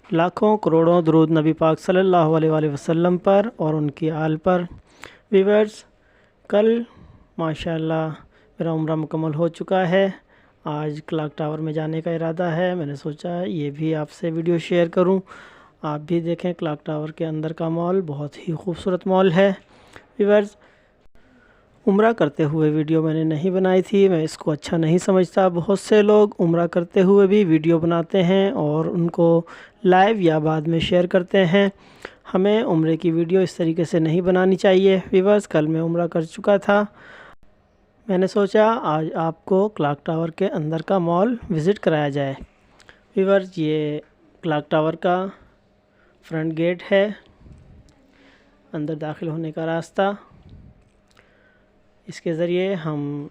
लाखों करोड़ों दरूद नबी पाक सल्लल्लाहु अलैहि वसल्लम पर और उनकी आल पर। व्यूअर्स, कल माशाल्लाह मेरा उम्रा मुकम्मल हो चुका है। आज क्लॉक टावर में जाने का इरादा है। मैंने सोचा ये भी आपसे वीडियो शेयर करूं, आप भी देखें। क्लॉक टावर के अंदर का मॉल बहुत ही खूबसूरत मॉल है। व्यूअर्स, उम्रा करते हुए वीडियो मैंने नहीं बनाई थी, मैं इसको अच्छा नहीं समझता। बहुत से लोग उम्रा करते हुए भी वीडियो बनाते हैं और उनको लाइव या बाद में शेयर करते हैं। हमें उम्रे की वीडियो इस तरीके से नहीं बनानी चाहिए। व्यूअर्स, कल मैं उम्रा कर चुका था। मैंने सोचा आज आपको क्लॉक टावर के अंदर का मॉल विज़िट कराया जाए। व्यूअर्स, ये क्लॉक टावर का फ्रंट गेट है, अंदर दाखिल होने का रास्ता। इसके ज़रिए हम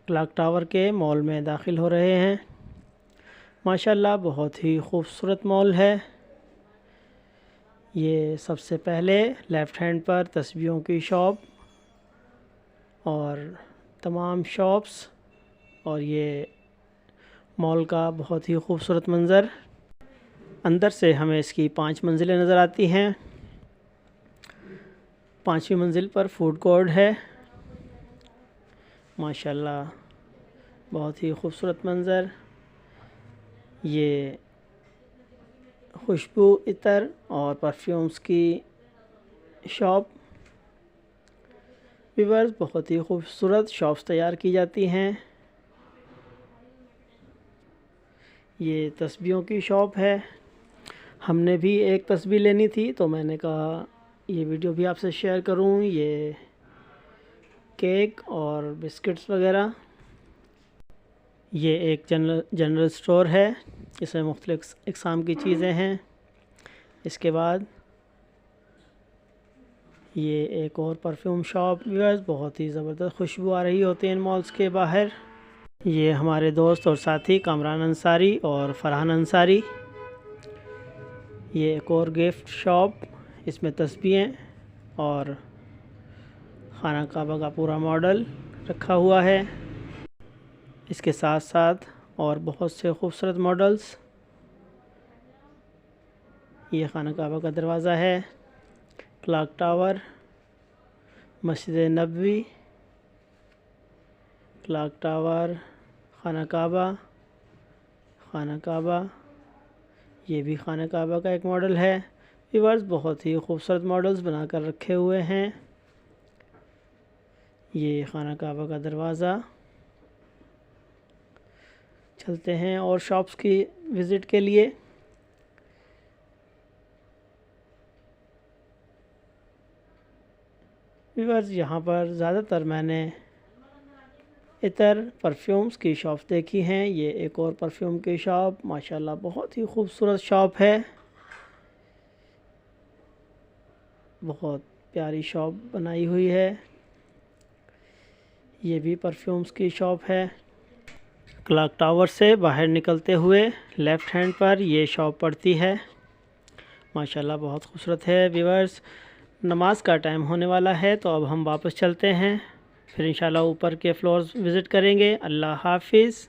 क्लॉक टावर के मॉल में दाखिल हो रहे हैं। माशाल्लाह बहुत ही खूबसूरत मॉल है। ये सबसे पहले लेफ़्ट हैंड पर तस्बीहों की शॉप और तमाम शॉप्स, और ये मॉल का बहुत ही खूबसूरत मंज़र। अंदर से हमें इसकी 5 मंजिलें नज़र आती हैं। 5वीं मंजिल पर फूड कोर्ट है। माशाल्लाह बहुत ही खूबसूरत मंज़र। ये खुशबू इतर और परफ्यूम्स की शॉप। व्यूअर्स, बहुत ही खूबसूरत शॉप्स तैयार की जाती हैं। ये तस्बीहों की शॉप है। हमने भी एक तस्बीह लेनी थी तो मैंने कहा ये वीडियो भी आपसे शेयर करूं। ये केक और बिस्किट्स वगैरह। ये एक जनरल स्टोर है, इसमें मुख्तलिफ़ इक़साम की चीज़ें हैं। इसके बाद ये एक और परफ्यूम शॉप। व्यूअर्स, बहुत ही ज़बरदस्त खुशबू आ रही होती है इन मॉल्स के बाहर। ये हमारे दोस्त और साथी कामरान अंसारी और फरहान अंसारी। ये एक और गिफ्ट शॉप, इसमें तस्बीहें और खाना काबा का पूरा मॉडल रखा हुआ है। इसके साथ साथ और बहुत से खूबसूरत मॉडल्स। ये खाना काबा का दरवाज़ा है। क्लॉक टावर, मस्जिद नबवी, क्लॉक टावर, खाना काबा। ये भी खाना काबा का एक मॉडल है। व्यूअर्स, बहुत ही खूबसूरत मॉडल्स बनाकर रखे हुए हैं। ये खाना काबा का दरवाज़ा। चलते हैं और शॉप्स की विज़िट के लिए। व्यूअर्स, यहाँ पर ज़्यादातर मैंने इतर परफ्यूम्स की शॉप देखी हैं। ये एक और परफ्यूम की शॉप, माशाल्लाह बहुत ही खूबसूरत शॉप है। बहुत प्यारी शॉप बनाई हुई है। ये भी परफ्यूम्स की शॉप है। क्लॉक टावर से बाहर निकलते हुए लेफ़्ट हैंड पर ये शॉप पड़ती है। माशाल्लाह बहुत खूबसूरत है। व्यूअर्स, नमाज का टाइम होने वाला है तो अब हम वापस चलते हैं। फिर इंशाल्लाह ऊपर के फ्लोर्स विज़िट करेंगे। अल्लाह हाफिज़।